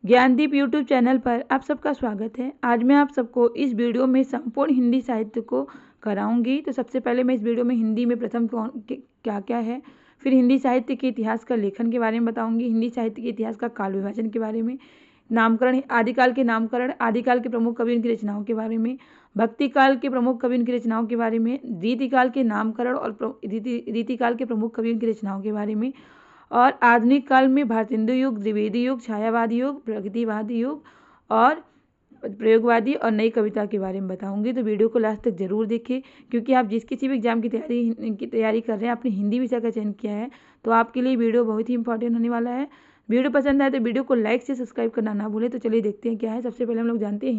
Gyandeep YouTube channel पर आप सबका स्वागत है। आज मैं आप सबको इस वीडियो में संपूर्ण हिंदी साहित्य को कराऊंगी। तो सबसे पहले मैं इस वीडियो में हिंदी में प्रथम क्या क्या है, फिर हिंदी साहित्य के इतिहास का लेखन के बारे में बताऊंगी, हिंदी साहित्य के इतिहास का काल विभाजन के बारे में, नामकरण, आदिकाल के नामकरण, आदिकाल के प्रमुख कवि उनकी रचनाओं के बारे में, भक्ति काल के प्रमुख कवि उनकी रचनाओं के बारे में, रीतिकाल के नामकरण और रीतिकाल के प्रमुख कवि उनकी रचनाओं के बारे में, और आधुनिक काल में भारतेंदु युग, द्विवेदी युग, छायावादी युग, प्रगतिवादी युग और प्रयोगवादी और नई कविता के बारे में बताऊंगी। तो वीडियो को लास्ट तक जरूर देखिए, क्योंकि आप जिस किसी भी एग्जाम की तैयारी कर रहे हैं, आपने हिंदी विषय का चयन किया है, तो आपके लिए वीडियो बहुत ही इंपॉर्टेंट होने वाला है। वीडियो पसंद आए तो वीडियो को लाइक से सब्सक्राइब करना ना भूलें। तो चलिए देखते हैं क्या है। सबसे पहले हम लोग जानते हैं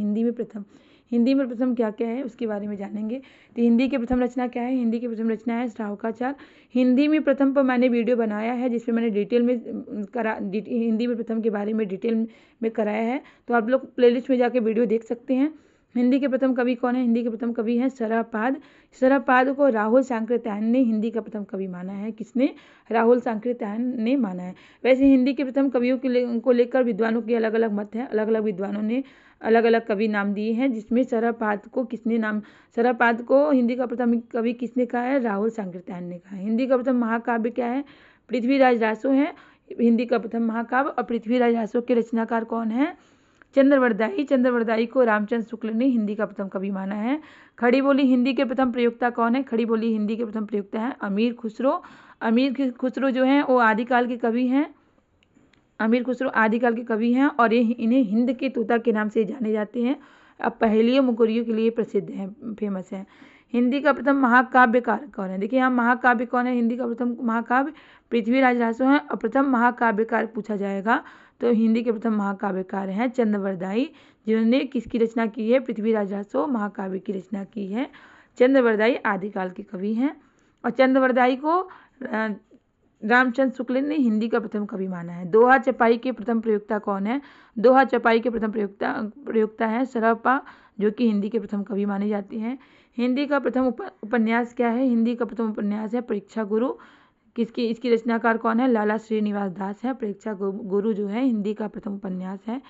हिंदी में प्रथम क्या क्या है, उसके बारे में जानेंगे। तो हिंदी की प्रथम रचना क्या है? हिंदी की प्रथम रचना है श्रावकाचार। हिंदी में प्रथम पर मैंने वीडियो बनाया है, जिसमें मैंने डिटेल में हिंदी में प्रथम के बारे में डिटेल में कराया है, तो आप लोग प्लेलिस्ट में जाके वीडियो देख सकते हैं। हिंदी के प्रथम कवि कौन है? हिंदी के प्रथम कवि हैं सरहपाद। सरहपाद को राहुल सांकृत्यायन ने हिंदी का प्रथम कवि माना है। किसने? राहुल सांकृत्यायन ने माना है। वैसे हिंदी के प्रथम कवियों को लेकर विद्वानों के अलग अलग मत हैं। अलग अलग विद्वानों ने अलग अलग कवि नाम दिए हैं, जिसमें सरहपाद को हिंदी का प्रथम कवि किसने कहा है? राहुल सांकृत्यायन ने कहा है। हिंदी का प्रथम महाकाव्य क्या है? पृथ्वीराज रासो है हिंदी का प्रथम महाकाव्य। और पृथ्वीराज रासो के रचनाकार कौन है? चंद्रवरदाई। चंद्रवरदाई को रामचंद्र शुक्ल ने हिंदी का प्रथम कवि माना है। खड़ी बोली हिंदी के प्रथम प्रयोक्ता कौन है? खड़ी बोली हिंदी के प्रथम प्रयोक्ता है अमीर खुसरो। अमीर खुसरो जो हैं वो आदिकाल के कवि हैं। अमीर खुसरो आदिकाल के कवि हैं और इन्हें हिंद के तोता के नाम से जाने जाते हैं। अब पहेलियों मुकुरियों के लिए प्रसिद्ध हैं, फेमस हैं। हिंदी का प्रथम महाकाव्यकार कौन है? देखिए यहाँ महाकाव्य कौन है? हिंदी का प्रथम महाकाव्य पृथ्वीराज रासो हैं। और प्रथम महाकाव्यकार पूछा जाएगा तो हिंदी के प्रथम महाकाव्यकार हैं चंद्रवरदाई, जिन्होंने किसकी रचना की है? पृथ्वीराज रासो महाकाव्य की रचना की है। चंद्रवरदाई आदिकाल के कवि हैं और चंद्रवरदाई को रामचंद्र शुक्ल ने हिंदी का प्रथम कवि माना है। दोहा चपाई के प्रथम प्रयोक्ता कौन है? दोहा चपाई के प्रथम प्रयोक्ता है सरहपा, जो कि हिंदी के प्रथम कवि माने जाते हैं। हिंदी का प्रथम उपन्यास क्या है? हिंदी का प्रथम उपन्यास है परीक्षा गुरु। इसकी रचनाकार कौन है? लाला श्रीनिवास दास है। परीक्षा गुरु जो है हिंदी का प्रथम उपन्यास है।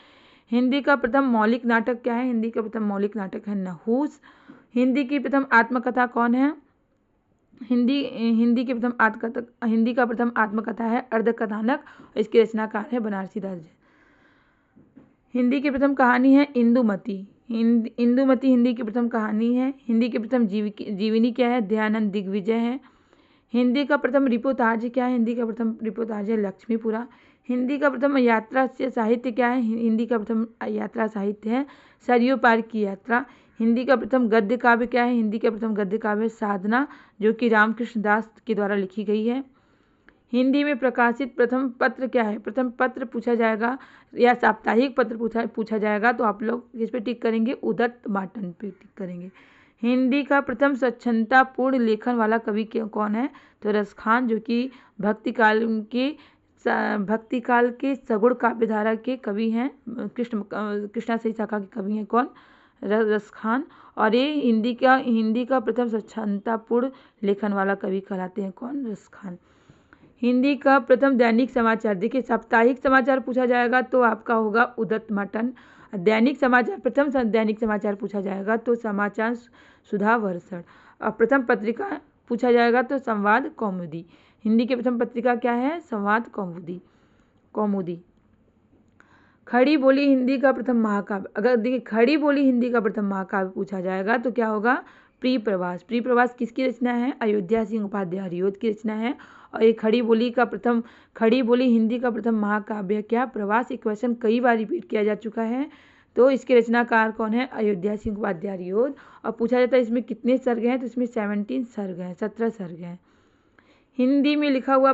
हिंदी का प्रथम मौलिक नाटक क्या है? हिंदी का प्रथम मौलिक नाटक है नहूस। हिंदी की प्रथम आत्मकथा कौन है? हिंदी का प्रथम आत्मकथा है अर्धकथानक। इसके रचनाकार है बनारसी दास। हिंदी की प्रथम कहानी है इंदुमती। इंदुमती हिंदी की प्रथम कहानी है। हिंदी की प्रथम जीवनी क्या है? दयानंद दिग्विजय है। हिंदी का प्रथम रिपोताज क्या है? हिंदी का प्रथम रिपोताज है लक्ष्मीपुरा। हिंदी का प्रथम यात्रा से साहित्य क्या है? हिंदी का प्रथम यात्रा साहित्य है सरयू पार की यात्रा। हिंदी का प्रथम गद्य काव्य क्या है? हिंदी का प्रथम गद्य काव्य साधना, जो कि रामकृष्ण दास के द्वारा लिखी गई है। हिंदी में प्रकाशित प्रथम पत्र क्या है? प्रथम पत्र पूछा जाएगा या साप्ताहिक पत्र पूछा जाएगा तो आप लोग इस पे टिक करेंगे, उदत्त मार्टन पे टिक करेंगे। हिंदी का प्रथम स्वच्छंदतापूर्ण लेखन वाला कवि कौन है? तो रसखान, जो कि भक्ति काल के सगुण काव्यधारा के कवि हैं। कृष्णा सही शाखा के कवि हैं कौन? रसखान। और ये हिंदी का प्रथम स्वच्छंदतापूर्ण लेखन वाला कवि कहलाते हैं कौन? रसखान। हिंदी का प्रथम दैनिक समाचार, देखिए साप्ताहिक समाचार पूछा जाएगा तो आपका होगा उदत्त मार्टन। दैनिक समाचार, प्रथम दैनिक समाचार पूछा जाएगा तो समाचार सुधा वर्षण। और प्रथम पत्रिका पूछा जाएगा तो संवाद कौमुदी। हिंदी की प्रथम पत्रिका क्या है? संवाद कौमुदी। खड़ी बोली हिंदी का प्रथम महाकाव्य, अगर देखिए खड़ी बोली हिंदी का प्रथम महाकाव्य पूछा जाएगा तो क्या होगा? प्रिय प्रवास। प्रिय प्रवास किसकी रचना है? अयोध्या सिंह उपाध्याय हरिओद की रचना है। और ये खड़ी बोली हिंदी का प्रथम महाकाव्य क्या? प्रवास। एक क्वेश्चन कई बार रिपीट किया जा चुका है, तो इसके रचनाकार कौन है? अयोध्या सिंह उपाध्याय हरिओद। और पूछा जाता है इसमें कितने सर्ग हैं? तो इसमें 17 सर्ग हैं, 17 सर्ग हैं। हिंदी में लिखा हुआ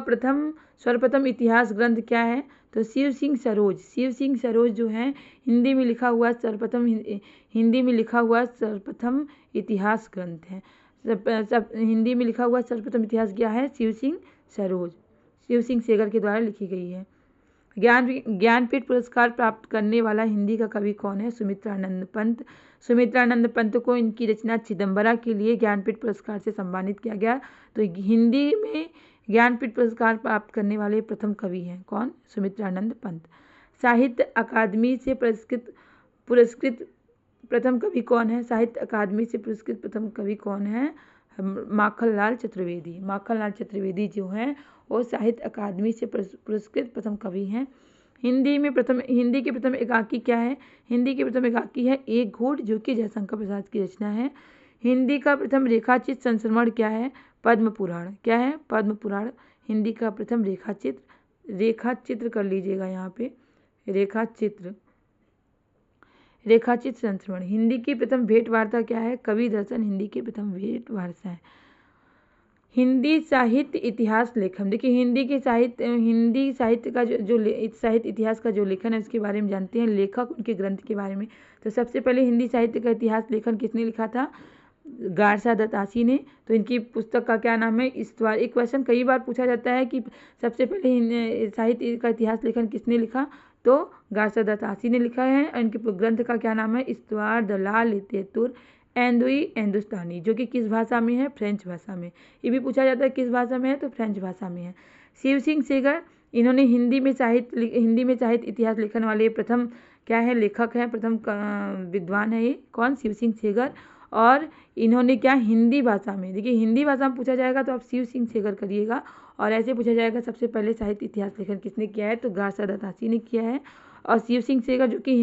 सर्वप्रथम इतिहास ग्रंथ क्या है? तो शिव सिंह सरोज जो है हिंदी में लिखा हुआ सर्वप्रथम इतिहास ग्रंथ है। हिंदी में लिखा हुआ सर्वप्रथम इतिहास क्या है? शिव सिंह सेगर के द्वारा लिखी गई है। ज्ञानपीठ पुरस्कार प्राप्त करने वाला हिंदी का कवि कौन है? सुमित्रानंद पंत। सुमित्रानंद पंत को इनकी रचना चिदंबरा के लिए ज्ञानपीठ पुरस्कार से सम्मानित किया गया। तो हिंदी में ज्ञानपीठ पुरस्कार प्राप्त करने वाले प्रथम कवि हैं कौन? सुमित्रानंद पंत। साहित्य अकादमी से पुरस्कृत प्रथम कवि कौन है? साहित्य अकादमी से पुरस्कृत प्रथम कवि कौन है? माखनलाल चतुर्वेदी। माखनलाल चतुर्वेदी जो हैं वो साहित्य अकादमी से पुरस्कृत प्रथम कवि हैं। हिंदी के प्रथम एकाकी क्या है? हिंदी के प्रथम एकाकी है एक घूट, जो कि जयशंकर प्रसाद की रचना है। हिंदी का प्रथम रेखाचित्र संस्मरण क्या है? पद्म पुराण। क्या है? पद्म पुराण हिंदी का प्रथम रेखाचित्र कर लीजिएगा यहाँ पे, रेखाचित्र संस्मरण। हिंदी की प्रथम भेंट वार्ता क्या है? कवि दर्शन हिंदी की प्रथम भेंट वार्ता है। हिंदी साहित्य इतिहास लेखन, देखिए हिंदी साहित्य का जो साहित्य इतिहास का जो लेखन है उसके बारे में जानते हैं, लेखक उनके ग्रंथ के बारे में। तो सबसे पहले हिंदी साहित्य का इतिहास लेखन किसने लिखा था? गारसा दत्तासी ने। तो इनकी पुस्तक का क्या नाम है? इस्तवार। एक क्वेश्चन कई बार पूछा जाता है कि सबसे पहले साहित्य का इतिहास लेखन किसने लिखा? तो गारसा दत्तासी ने लिखा है। इनके ग्रंथ का क्या नाम है? इस्तवार द ला लिटरेतुर हिंदुस्तानी, जो कि किस भाषा में है? फ्रेंच भाषा में। ये भी पूछा जाता है किस भाषा में है? तो फ्रेंच भाषा में है। शिव सिंह सेगर, इन्होंने हिंदी में साहित्य इतिहास लिखने वाले प्रथम क्या है? लेखक है, प्रथम विद्वान है। ये कौन? शिव सिंह सेगर। और इन्होंने क्या? हिंदी भाषा में, देखिए हिंदी भाषा में पूछा जाएगा तो आप शिव सिंह सेगर करिएगा, और ऐसे पूछा जाएगा सबसे पहले साहित्य इतिहास लेखन किसने किया है? तो गारसा दत्तासी ने किया है। और शिव सिंह सेगर जो कि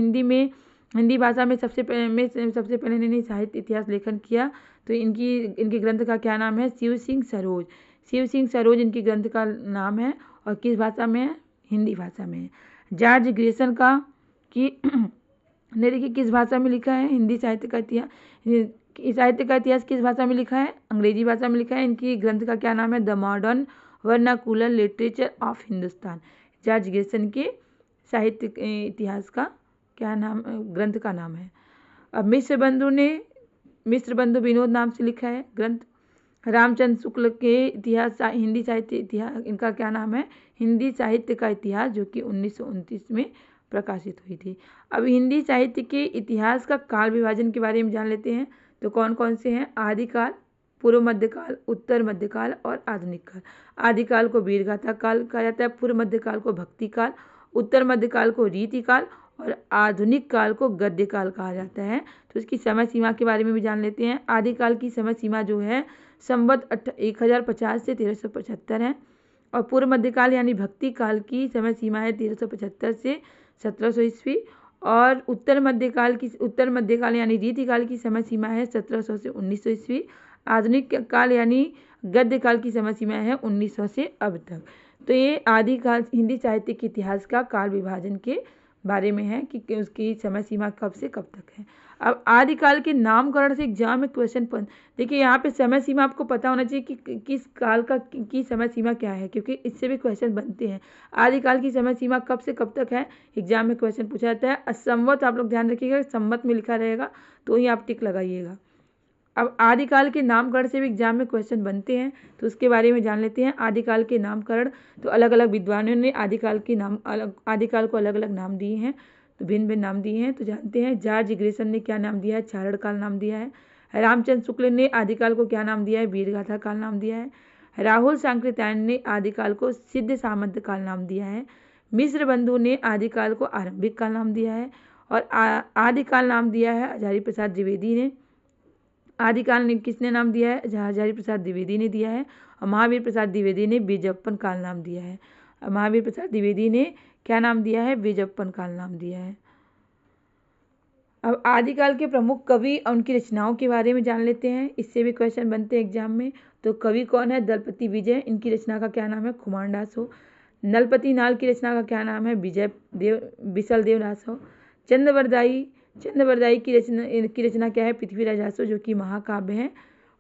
हिंदी भाषा में सबसे पहले इन्होंने साहित्य इतिहास लेखन किया। तो इनके ग्रंथ का क्या नाम है? शिव सिंह सरोज इनके ग्रंथ का नाम है। और किस भाषा में है? हिंदी भाषा में है। जॉर्ज ग्रेसन ने देखिए किस भाषा में लिखा है? हिंदी साहित्य का इतिहास किस भाषा में लिखा है? अंग्रेजी भाषा में लिखा है। इनकी ग्रंथ का क्या नाम है? The modern vernacular literature of Hindustan. George Grayson के साहित्य इतिहास का क्या नाम, ग्रंथ का नाम है। अब मिश्र बंधु विनोद नाम से लिखा है ग्रंथ। रामचंद्र शुक्ल के हिंदी साहित्य इतिहास, इनका क्या नाम है? हिंदी साहित्य का इतिहास, जो कि 1929 में प्रकाशित हुई थी। अब हिंदी साहित्य के इतिहास का काल विभाजन के बारे में जान लेते हैं। तो कौन कौन से हैं? आदिकाल, पूर्व मध्यकाल, उत्तर मध्यकाल और आधुनिक काल। आदिकाल को वीरगाथा काल कहा जाता है, पूर्व मध्यकाल को भक्ति काल, उत्तर मध्यकाल को रीतिकाल और आधुनिक काल को गद्य काल कहा जाता है। तो इसकी समय सीमा के बारे में भी जान लेते हैं। आदिकाल की समय सीमा जो है संवत 1050 से 1375 है, और पूर्व मध्यकाल यानी भक्ति काल की समय सीमा है 1375 से 1700 ईस्वी, और उत्तर मध्यकाल यानी रीतिकाल की समय सीमा है 1700 से 1900 ईस्वी। आधुनिक काल यानी गद्य काल की समय सीमा है 1900 से अब तक। तो ये आदिकाल हिंदी साहित्य के इतिहास का काल विभाजन के बारे में है कि उसकी समय सीमा कब से कब तक है। अब आदिकाल के नामकरण से एग्जाम में क्वेश्चन देखिए यहाँ पे समय सीमा आपको पता होना चाहिए कि किस काल की समय सीमा क्या है, क्योंकि इससे भी क्वेश्चन बनते हैं। आदिकाल की समय सीमा कब से कब तक है, एग्जाम में क्वेश्चन पूछा जाता है। संवत आप लोग ध्यान रखिएगा, संवत में लिखा रहेगा तो ही आप टिक लगाइएगा। अब आदिकाल के नामकरण से भी एग्जाम में क्वेश्चन बनते हैं, तो उसके बारे में जान लेते हैं। आदिकाल के नामकरण, तो अलग अलग विद्वानों ने आदिकाल को अलग अलग नाम दिए हैं, तो भिन्न भिन्न नाम दिए हैं, तो जानते हैं। जॉर्ज ग्रेसन ने क्या नाम दिया है? चारण काल नाम दिया है। रामचंद्र शुक्ल ने आदिकाल को क्या नाम दिया है? वीरगाथा काल नाम दिया है। राहुल सांकृत्यायन ने आदिकाल को सिद्ध सामंत काल नाम दिया है। मिश्र बंधु ने आदिकाल को आरंभिक काल नाम दिया है। और आदिकाल नाम दिया है हजारी प्रसाद द्विवेदी ने। आदिकाल ने किसने नाम दिया है? हजारी प्रसाद द्विवेदी ने दिया है। और महावीर प्रसाद द्विवेदी ने बीजप्पन काल नाम दिया है। महावीर प्रसाद द्विवेदी ने क्या नाम दिया है? बीजप्पन काल नाम दिया है। अब आदिकाल के प्रमुख कवि और उनकी रचनाओं के बारे में जान लेते हैं, इससे भी क्वेश्चन बनते हैं एग्जाम में। तो कवि कौन है? दलपति विजय, इनकी रचना का क्या नाम है? खुमानदासो। नलपति नाल की रचना का क्या नाम है? बिसल देव रासो। चंद्रवरदाई की रचना क्या है? पृथ्वीराज रासो, जो कि महाकाव्य है।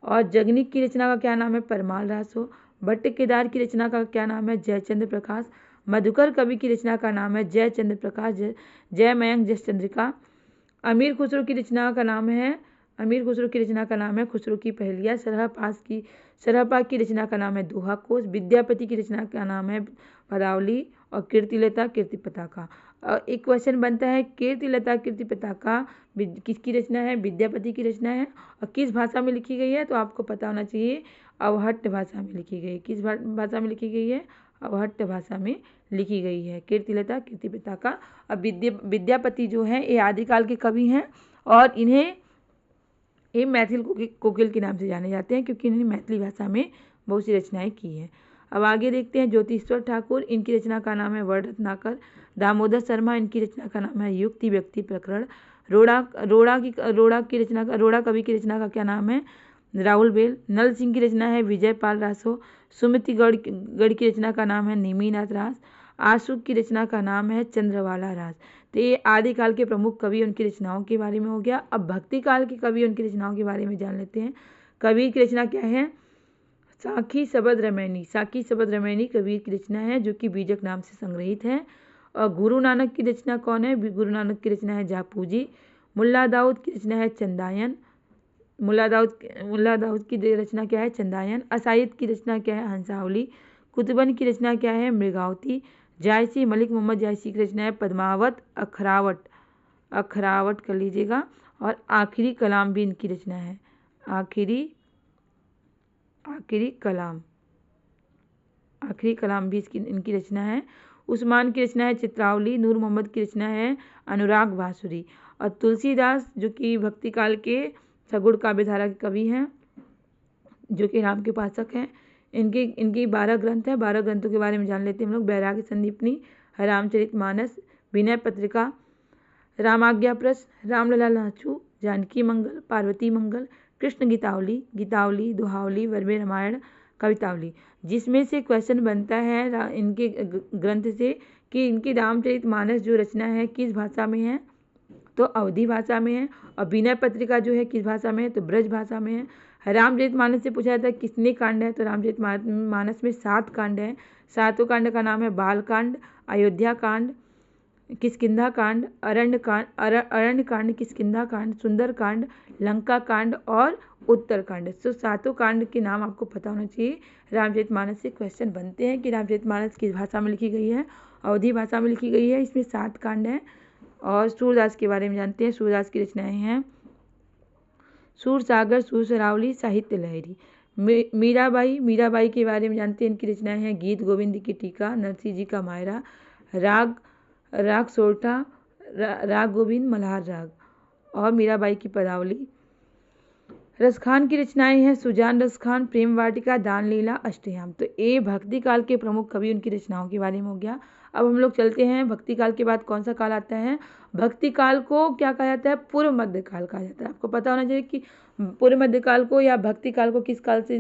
और जगनिक की रचना का क्या नाम है? परमाल रासो। भट्ट केदार की रचना का क्या नाम है? जयचंद्र प्रकाश। मधुकर कवि की रचना का नाम है जयचंद्र प्रकाश, जयमयंक जसचंद्रिका। अमीर खुसरो की रचना का नाम है खुसरो की पहेलियाँ। सरहपा की रचना का नाम है दोहा कोश। विद्यापति की रचना का नाम है पदावली। और कीर्तिलता कीर्ति पताका। एक क्वेश्चन बनता है, कीर्तिलता कीर्ति पताका किसकी रचना है? विद्यापति की रचना है। और किस भाषा में लिखी गई है? तो आपको पता होना चाहिए, अवहट्ट भाषा में लिखी गई। किस भाषा में लिखी गई है? अवहट्ट भाषा में लिखी गई है। कीर्तिलता कीर्ति पिताका। अब विद्यापति जो है ये आदिकाल के कवि हैं और इन्हें ये मैथिल कोकिल के नाम से जाने जाते हैं क्योंकि इन्होंने मैथिली भाषा में बहुत सी रचनाएं की हैं। अब आगे देखते हैं ज्योतिश्वर ठाकुर, इनकी रचना का नाम है वर्ण रत्नाकर। दामोदर शर्मा, इनकी रचना का नाम है युक्ति व्यक्ति प्रकरण। रोड़ा कवि की रचना का क्या नाम है? राहुल बेल। नल सिंह की रचना है विजय पाल रासो। सुमति गढ़ की रचना का नाम है नेमिनाथ रास। आशुक की रचना का नाम है चंद्रवाला रास। तो ये आदिकाल के प्रमुख कवि उनकी रचनाओं के बारे में हो गया। अब भक्ति काल के कवि उनकी रचनाओं के बारे में जान लेते हैं। कबीर की रचना क्या है? साखी सबद रमैनी। साखी सबद रमैनी कबीर की रचना है जो कि बीजक नाम से संग्रहित है। और गुरु नानक की रचना कौन है? गुरु नानक की रचना है जापूजी। मुल्ला दाऊद की रचना है चंदायन। मुल्ला दाऊद की रचना क्या है? चंदायन। असाइद की रचना क्या है? हंसावली। कुतुबन की रचना क्या है? मृगावती। जायसी मलिक मोहम्मद जायसी की रचना है पद्मावत अखरावट कर लीजिएगा। और आखिरी कलाम भी इनकी रचना है। आखिरी कलाम भी इनकी रचना है। उस्मान की रचना है चित्रावली। नूर मोहम्मद की रचना है अनुराग बांसुरी। और तुलसीदास जो कि भक्ति काल के सगुण काव्य धारा के कवि हैं, जो कि राम के उपासक हैं, इनकी 12 ग्रंथ है। 12 ग्रंथों के बारे में जान लेते हैं हम लोग। बैराग्य संदीपनी, रामचरितमानस, विनय पत्रिका, रामाज्ञा प्रश्न, रामलला लाचू, जानकी मंगल, पार्वती मंगल, कृष्ण गीतावली, दोहावली, वर्मे रामायण, कवितावली। जिसमें से क्वेश्चन बनता है इनके ग्रंथ से कि इनकी रामचरितमानस जो रचना है किस भाषा में है? तो अवधी भाषा में है। और विनय पत्रिका जो है किस भाषा में है? तो ब्रज भाषा में है। रामचरितमानस से पूछा जाता है कितने कांड है? तो रामचरितमानस में 7 कांड है। 7 कांड का नाम है बाल कांड, अयोध्या कांड, किष्किंधा कांड, अरण्य कांड, किष्किंधा कांड, सुंदर कांड, लंका कांड और उत्तर कांड। तो 7 कांड के नाम आपको पता होना चाहिए। रामचरितमानस से क्वेश्चन बनते हैं कि रामचरितमानस किस भाषा में लिखी गई है? अवधी भाषा में लिखी गई है। इसमें 7 कांड हैं। और सूरदास के बारे में जानते हैं। सूरदास की रचनाएं हैं सूरसागर, सुरसरावली, साहित्य लहरी। मीराबाई के बारे में जानते हैं। इनकी रचनाएं हैं गीत गोविंद की टीका, नरसिंह जी का मायरा, राग सोरठा, राग गोविंद, मल्हार राग और मीराबाई की पदावली। रसखान की रचनाएं हैं सुजान रसखान, प्रेम वाटिका, दान लीला, अष्टयाम। तो ये भक्ति काल के प्रमुख कवि उनकी रचनाओं के बारे में हो गया। अब हम लोग चलते हैं भक्ति काल के बाद कौन सा काल आता है? भक्ति काल को क्या कहा जाता है? पूर्व मध्य काल कहा जाता है। आपको पता होना चाहिए कि पूर्व मध्य काल को या भक्ति काल को किस नाम से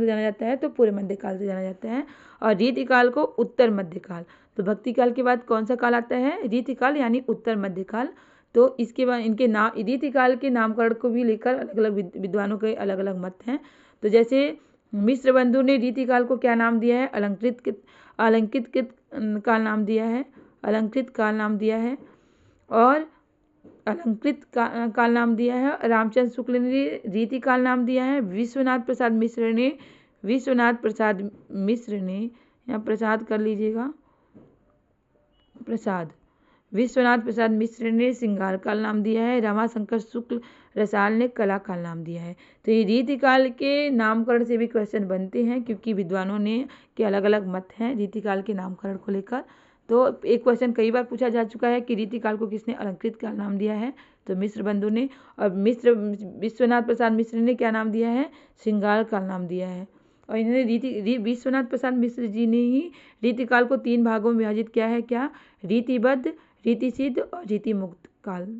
जाना जाता है? तो पूर्व मध्य काल से जाना जाता है। और रीति काल को उत्तर मध्य काल। तो भक्ति काल के बाद कौन सा काल आता है? रीति काल यानी उत्तर मध्य काल। तो इसके बाद इनके नाम रीति काल के नामकरण को भी लेकर अलग अलग विद्वानों के अलग अलग मत हैं। तो जैसे मिश्र बंधु ने रीति काल को क्या नाम दिया है? अलंकृत काल नाम दिया है। अलंकृत काल नाम दिया है। और अलंकृत काल नाम दिया है। रामचंद्र शुक्ल ने रीति काल नाम दिया है। विश्वनाथ प्रसाद मिश्र ने यहाँ प्रसाद कर लीजिएगा, विश्वनाथ प्रसाद मिश्र ने श्रृंगार काल नाम दिया है। रमाशंकर शुक्ल रसाल ने कला काल नाम दिया है। तो ये रीति काल के नामकरण से भी क्वेश्चन बनते हैं क्योंकि विद्वानों ने के अलग अलग मत हैं रीति काल के नामकरण को लेकर। तो एक क्वेश्चन कई बार पूछा जा चुका है कि रीति काल को किसने अलंकृत काल नाम दिया है? तो मिश्र बंधु ने। और विश्वनाथ प्रसाद मिश्र ने क्या नाम दिया है? श्रृंगार काल नाम दिया है। और इन्होंने विश्वनाथ प्रसाद मिश्र जी ने ही रीति काल को 3 भागों में विभाजित किया है। क्या? रीतिबद्ध, रीति सिद्ध और रीति मुक्त काल।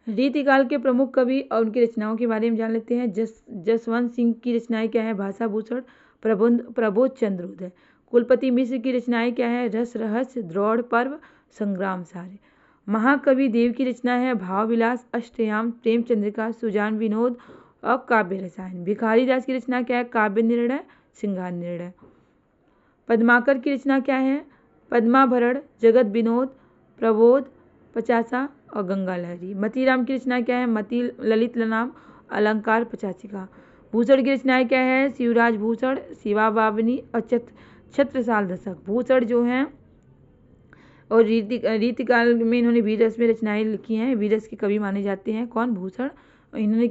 रीति काल के प्रमुख कवि और उनकी रचनाओं के बारे में जान लेते हैं। जसवंत सिंह की रचनाएं क्या है? भाषा भूषण, प्रबोध चंद्रोदय। कुलपति मिश्र की रचनाएं क्या है? रस रहस्य, द्रोण पर्व, संग्राम सारे। महाकवि देव की रचना है भाव विलास, अष्टयाम, प्रेम चंद्रिका, सुजान विनोद और काव्य रसायन। भिखारी दास की रचना क्या है? काव्य निर्णय, श्रृंगार निर्णय। पद्माकर की रचना क्या है? पद्माभरण, जगत विनोद, प्रबोध, पचासा और गंगा लहरी। मतीराम की रचना क्या है? मती ललित नाम, अलंकार, पचासिका। भूषण की रचनाएं क्या है? शिवराज भूषण, शिवा बावनी और छत्रसाल दशक। भूषण जो हैं और रीति काल में इन्होंने वीररस में रचनाएं लिखी हैं। वीररस के कवि माने जाते हैं। कौन? भूषण। और इन्होंने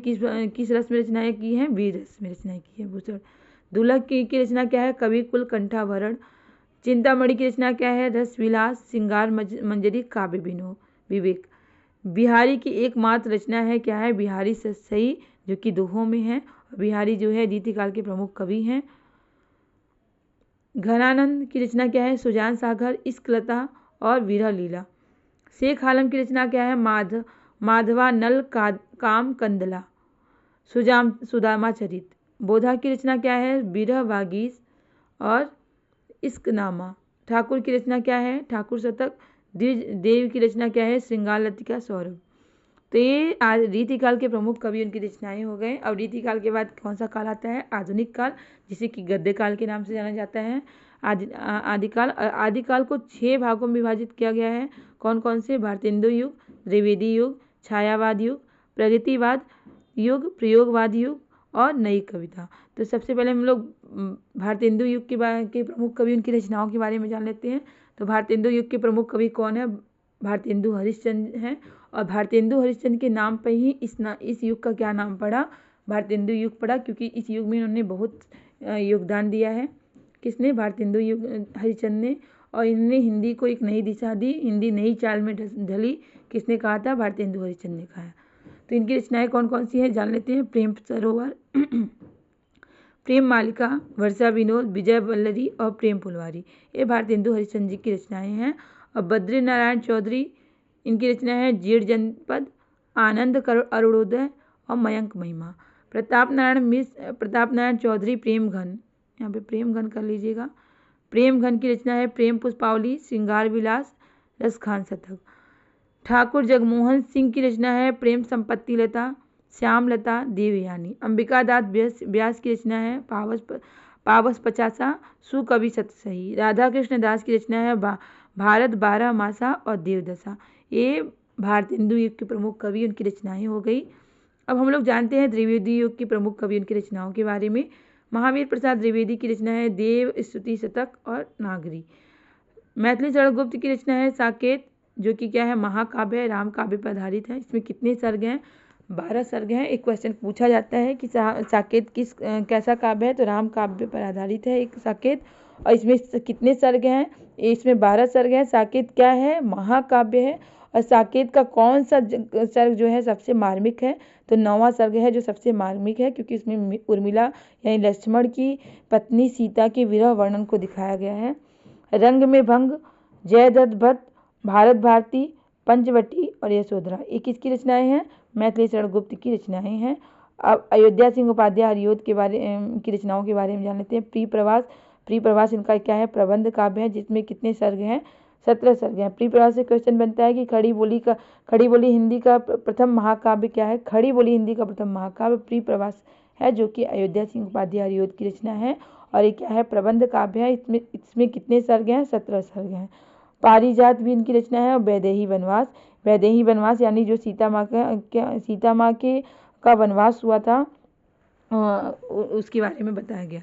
किस रस में रचनाएं की हैं? वीररस में रचनाएं की है भूषण। दुलह की रचना क्या है? कवि कुल कंठाभरण। चिंतामणि की रचना क्या है? रस विलास, श्रृंगार मंजरी, काव्य विवेक। बिहारी की एकमात्र रचना है क्या है? बिहारी सही, जो कि दोहों में है। बिहारी जो है रीतिकाल के प्रमुख कवि हैं। घनानंद की रचना क्या है? सुजान सागर, इश्कलता और विरह लीला। शेख आलम की रचना क्या है? माधवा नल काम कंदला, सुदामा चरित। बोधा की रचना क्या है? विरह वागीश और इश्कनामा। ठाकुर की रचना क्या है? ठाकुर शतक। देव की रचना क्या है? श्रृंगार लतिका, सौरभ। तो ये रीतिकाल के प्रमुख कवि उनकी रचनाएं हो गए। अब रीतिकाल के बाद कौन सा काल आता है? आधुनिक काल, जिसे कि गद्य काल के नाम से जाना जाता है। आदिकाल। आदिकाल को 6 भागों में विभाजित किया गया है। कौन कौन से? भारतेंदु युग, द्विवेदी युग, छायावाद युग, प्रगतिवाद युग, प्रयोगवाद युग और नई कविता। तो सबसे पहले हम लोग भारतेंदु युग के प्रमुख कवि उनकी रचनाओं के बारे में जान लेते हैं। तो भारतेंदु युग के प्रमुख कवि कौन है? भारतेंदु हरिश्चंद्र हैं। और भारतेंदु हरिश्चंद्र के नाम पर ही इस युग का क्या नाम पड़ा? भारतेंदु युग पड़ा, क्योंकि इस युग में उन्होंने बहुत योगदान दिया है। किसने? भारतेंदु युग हरिश्चंद्र ने। और इन्होंने हिंदी को एक नई दिशा दी, हिंदी नई चाल में ढली। किसने कहा था? भारतेंदु हरिश्चंद्र ने कहा। तो इनकी रचनाएं कौन कौन सी हैं जान लेते हैं। प्रेम सरोवर, प्रेम मालिका, वर्षा विनोद, विजय वल्लरी और प्रेम फुलवारी, ये भारतेंदु हरिश्चंद्र जी की रचनाएं हैं। और बद्री नारायण चौधरी, इनकी रचना है जीर्ण जनपद, आनंद अरुणोदय और मयंक महिमा। प्रताप नारायण चौधरी प्रेम घन, यहाँ पे प्रेम घन कर लीजिएगा। प्रेम घन की रचना है प्रेम पुष्पावली, श्रृंगार विलास, रसखान शतक। ठाकुर जगमोहन सिंह की रचना है प्रेम संपत्ति लता, श्याम लता, देवयानी। अंबिका दास व्यास की रचना है पावस पचासा, सुकवि सतसही। राधा कृष्ण दास की रचना है भारत 12 मासा और देवदशा। ये भारतेंदु युग के प्रमुख कवि उनकी रचनाएं हो गई। अब हम लोग जानते हैं द्विवेदी युग के प्रमुख कवि उनकी रचनाओं के बारे में। महावीर प्रसाद द्विवेदी की रचना है देव स्तुति शतक और नागरी। मैथिली शरण गुप्त की रचना है साकेत, जो कि क्या है? महाकाव्य है, राम काव्य पर आधारित है। इसमें कितने सर्ग हैं? 12 सर्ग हैं। एक क्वेश्चन पूछा जाता है कि साकेत कैसा काव्य है? तो राम काव्य पर आधारित है एक साकेत। और इसमें कितने सर्ग हैं? इसमें 12 सर्ग हैं। साकेत क्या है? महाकाव्य है। और साकेत का कौन सा सर्ग जो है सबसे मार्मिक है? तो 9वां सर्ग है जो सबसे मार्मिक है, क्योंकि इसमें उर्मिला यानी लक्ष्मण की पत्नी सीता के विरह वर्णन को दिखाया गया है। रंग में भंग, जयदत्त भट्ट, भारत भारती, पंचवटी और यशोधरा, ये किसकी रचनाएं हैं? मैथिली शरण गुप्त की रचनाएं हैं। अब अयोध्या सिंह उपाध्याय हरिऔध की रचनाओं के बारे में जान लेते हैं। प्रिय प्रवास इनका क्या है? प्रबंध काव्य है, जिसमें कितने सर्ग हैं? 17 सर्ग हैं। प्रिय प्रवास से क्वेश्चन बनता है कि खड़ी बोली हिंदी का प्रथम महाकाव्य क्या है? खड़ी बोली हिंदी का प्रथम महाकाव्य प्रिय प्रवास है, जो कि अयोध्या सिंह उपाध्याय हरिऔध की रचना है। और ये क्या है? प्रबंध काव्य है। इसमें कितने सर्ग हैं? 17 सर्ग हैं। पारिजात भी इनकी रचना है। और वैदेही वनवास यानी जो सीता माँ के का वनवास हुआ था उसके बारे में बताया गया।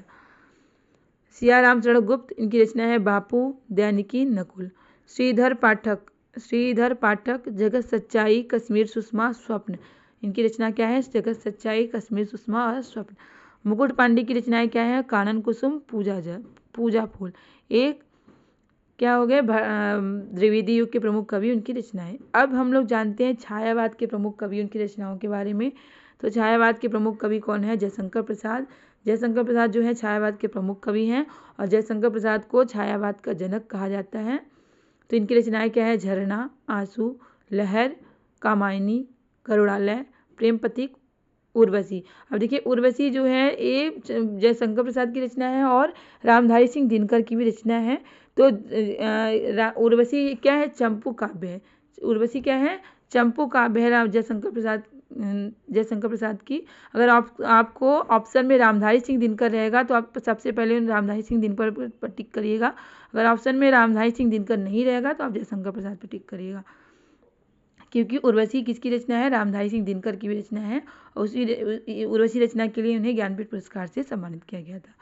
सियाराम शरण गुप्त, इनकी रचना है बापू, दैनिकी, नकुल। श्रीधर पाठक जगत सच्चाई, कश्मीर सुषमा, स्वप्न, इनकी रचना क्या है? जगत सच्चाई, कश्मीर सुषमा और स्वप्न। मुकुट पांडे की रचनाएं क्या है? कानन कुसुम, पूजा फूल। एक क्या हो गए? द्विवेदी युग के प्रमुख कवि उनकी रचनाएं। अब हम लोग जानते हैं छायावाद के प्रमुख कवि उनकी रचनाओं के बारे में। तो छायावाद के प्रमुख कवि कौन है? जयशंकर प्रसाद जो है छायावाद के प्रमुख कवि हैं। और जयशंकर प्रसाद को छायावाद का जनक कहा जाता है। तो इनकी रचनाएं क्या है? झरना, आंसू, लहर, कामायनी, करुणालय, प्रेम प्रतीक, उर्वशी। अब देखिए उर्वशी जो है ये जयशंकर प्रसाद की रचना है और रामधारी सिंह दिनकर की भी रचना है। तो उर्वशी क्या है? चंपू काव्य है। उर्वशी क्या है? चंपू काव्य है जयशंकर प्रसाद की। अगर आपको ऑप्शन में रामधारी सिंह दिनकर रहेगा तो आप सबसे पहले रामधारी सिंह दिनकर पर टिक करिएगा। अगर ऑप्शन में रामधारी सिंह दिनकर नहीं रहेगा तो आप जयशंकर प्रसाद पर टिक करिएगा, क्योंकि उर्वशी किसकी रचना है? रामधारी सिंह दिनकर की भी रचना है। और उसी उर्वशी रचना के लिए उन्हें ज्ञानपीठ पुरस्कार से सम्मानित किया गया था।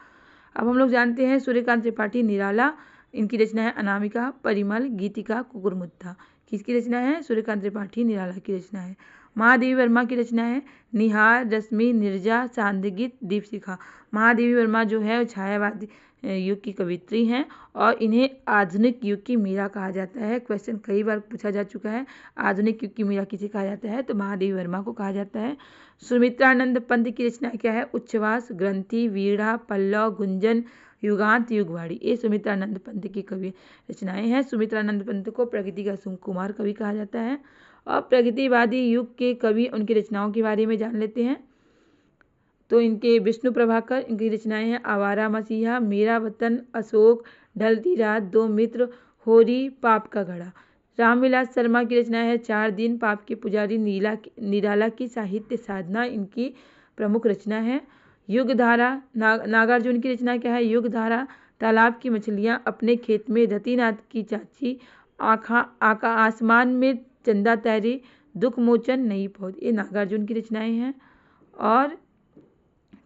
अब हम लोग जानते हैं सूर्यकांत त्रिपाठी निराला, इनकी रचना है अनामिका, परिमल, गीतिका, कुकुरमुत्था। किसकी रचना है? सूर्यकांत त्रिपाठी निराला की रचना है। महादेवी वर्मा की रचना है निहार, रश्मि, निर्जा, सांदगीत, दीपशिखा। महादेवी वर्मा जो है छायावादी युग की कवित्री हैं और इन्हें आधुनिक युग की मीरा कहा जाता है। क्वेश्चन कई बार पूछा जा चुका है, आधुनिक युग की मीरा किसे कहा जाता है, तो महादेवी वर्मा को कहा जाता है। सुमित्रानंद पंत की रचना क्या है, उच्छ्वास, ग्रंथि, वीणा, पल्लव, गुंजन, युगांत, युगवाड़ी। ये सुमित्रानंद पंत की कवि रचनाएं हैं। सुमित्रानंद पंत को प्रकृति का सुकुमार कवि कहा जाता है। और प्रगतिवादी युग के कवि उनकी रचनाओं के बारे में जान लेते हैं। तो इनके विष्णु प्रभाकर, इनकी रचनाएं हैं आवारा मसीहा, मेरा वतन, अशोक, ढलती रात, दो मित्र, होरी, पाप का घड़ा। रामविलास शर्मा की रचना है चार दिन, पाप के पुजारी, निराला की साहित्य साधना इनकी प्रमुख रचना है। युगधारा, नागार्जुन की रचना क्या है, युगधारा, तालाब की मछलियाँ, अपने खेत में, रतिनाथ की चाची, आका आसमान में चंदा तैरे, दुख मोचन, नई पौध। ये नागार्जुन की रचनाएं हैं। और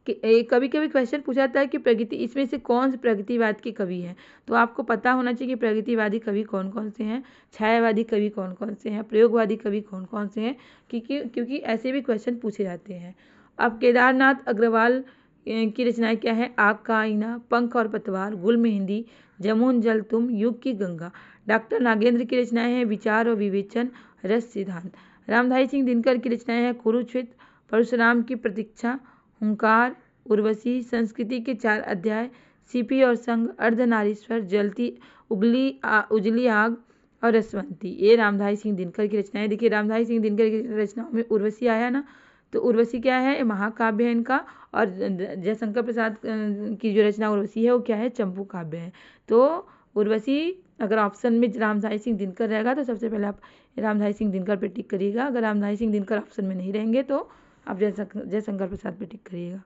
कभी कभी क्वेश्चन पूछा जाता है कि प्रगति इसमें से कौन से प्रगतिवाद के कवि हैं, तो आपको पता होना चाहिए कि प्रगतिवादी कवि कौन कौन से हैं, छायावादी कवि कौन कौन से हैं, प्रयोगवादी कवि कौन कौन से हैं, क्योंकि ऐसे भी क्वेश्चन पूछे जाते हैं। अब केदारनाथ अग्रवाल की रचनाएं क्या है, आग का आईना, पंख और पतवार, गुल मेहंदी, जमुन जल तुम, युग की गंगा। डॉक्टर नागेंद्र की रचनाएं हैं विचार और विवेचन, रस सिद्धांत। रामधारी सिंह दिनकर की रचनाएं हैं कुरुक्षेत्र, परशुराम की प्रतीक्षा, हुंकार, उर्वशी, संस्कृति के 4 अध्याय, सीपी और संग, अर्धनारीश्वर, जलती उजली आग और रसवंती। ये रामधारी सिंह दिनकर की रचनाएं। देखिए रामधारी सिंह दिनकर की रचनाओं में उर्वशी आया ना, तो उर्वशी क्या है, महाकाव्य है इनका। और जयशंकर प्रसाद की जो रचना उर्वशी है वो क्या है, चंपू काव्य है। तो उर्वशी अगर ऑप्शन में रामधारी सिंह दिनकर रहेगा तो सबसे पहले आप रामधारी सिंह दिनकर पे टिक करिएगा। अगर रामधारी सिंह दिनकर ऑप्शन में नहीं रहेंगे तो आप जयशंकर प्रसाद पे टिक करिएगा।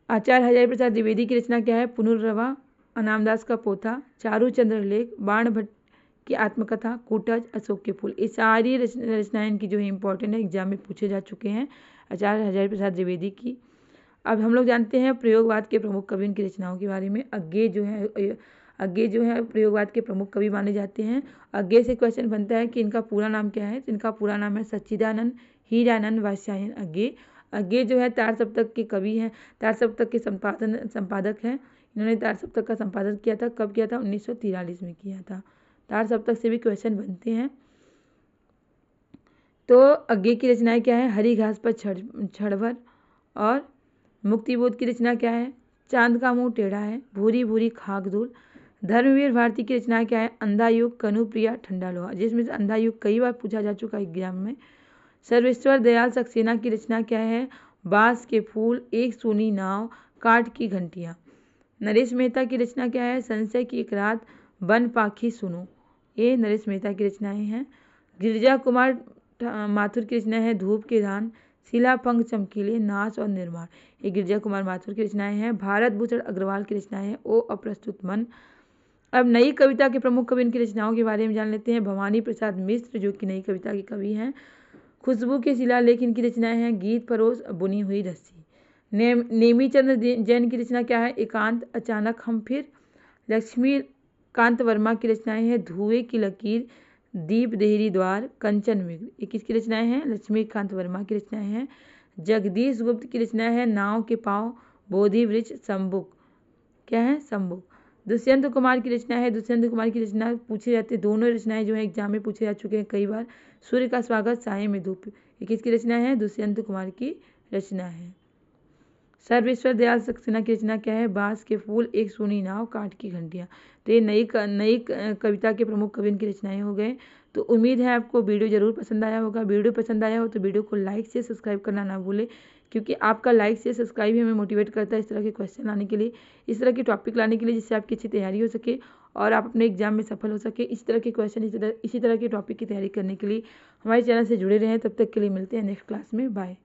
आचार्य हजारी प्रसाद द्विवेदी की रचना क्या है, पुनर्रवा, अनामदास का पोथा, चारू चंद्र लेख, बाण भट्ट की आत्मकथा, कूटज, अशोक के फूल। ये सारी रचनाएं इनकी जो है इंपॉर्टेंट है, एग्जाम में पूछे जा चुके हैं, आचार्य हजारी प्रसाद द्विवेदी की। अब हम लोग जानते हैं प्रयोगवाद के प्रमुख कवि की रचनाओं के बारे में। अज्ञे जो है प्रयोगवाद के प्रमुख कवि माने जाते हैं। अज्ञे से क्वेश्चन बनता है कि इनका पूरा नाम क्या है, तो इनका पूरा नाम है सच्चिदानंद हीरानंद वात्स्यायन अज्ञे। अज्ञे जो है तार सप्तक के कवि हैं, तार सप्तक के संपादक हैं। इन्होंने तार सप्तक का संपादन किया था, कब किया था, 1943 में किया था। तार सप्तक से भी क्वेश्चन बनते हैं। तो अज्ञे की रचनाएं क्या है, हरी घास पर छड़वर। और मुक्तिबोध की रचना क्या है, चांद का मुंह टेढ़ा है, भूरी भूरी खाक धूल। धर्मवीर भारती की रचना क्या है, अंधा युग, कनुप्रिया, ठंडा लोहा, जिसमें से अंधा युग कई बार पूछा जा चुका है एग्जाम में। सर्वेश्वर दयाल सक्सेना की रचना क्या है, बांस के फूल, एक सोनी नाव, काठ की घंटियाँ। नरेश मेहता की रचना क्या है, संशय की एक रात, बन पाखी सुनो। ये नरेश मेहता की रचनाएं हैं। गिरिजा कुमार माथुर की रचना है धूप के दान, शिला पंख चमकीले, नाच और निर्माण। ये गिरिजा कुमार माथुर की रचनाएं हैं। भारत भूषण अग्रवाल की रचनाएं हैं ओ अप्रस्तुत मन। अब नई कविता के प्रमुख कवि इनकी रचनाओं के बारे में जान लेते हैं। भवानी प्रसाद मिश्र जो कि नई कविता के कवि हैं। खुशबू के शिलालेख इनकी रचनाएं हैं गीत परोस, बुनी हुई रस्सी। नेमीचंद्र जैन की रचना क्या है, एकांत, अचानक हम फिर। लक्ष्मीकांत वर्मा की रचनाएं हैं धुएं की लकीर, दीप देहरी द्वार, कंचन मृग। ये किसकी रचनाएं हैं, लक्ष्मीकांत वर्मा की रचनाएं हैं। जगदीश गुप्त की रचना है नाव के पाँव, बोधि वृक्ष, सम्बुक। क्या है, सम्बुक। दुष्यंत कुमार की रचना है, दुष्यंत कुमार की रचना पूछे जाते हैं, दोनों रचनाएं जो है एग्जाम में पूछे जा चुके हैं कई बार। सूर्य का स्वागत, साये में धूप। ये किसकी रचना है, दुष्यंत कुमार की रचना है। सर्वेश्वर दयाल सक्सेना की रचना क्या है, बांस के फूल, एक सोनी नाव, काठ की घंटियाँ। तो ये नई कविता के प्रमुख कवि की रचनाएं हो गए। तो उम्मीद है आपको वीडियो जरूर पसंद आया होगा। वीडियो पसंद आया हो तो वीडियो को लाइक से सब्सक्राइब करना ना भूलें, क्योंकि आपका लाइक से सब्सक्राइब ही हमें मोटिवेट करता है इस तरह के क्वेश्चन लाने के लिए, इस तरह के टॉपिक लाने के लिए, जिससे आपकी अच्छी तैयारी हो सके और आप अपने एग्जाम में सफल हो सके। इस तरह के क्वेश्चन इसी तरह के टॉपिक की तैयारी करने के लिए हमारे चैनल से जुड़े रहें। तब तक के लिए मिलते हैं नेक्स्ट क्लास में। बाय।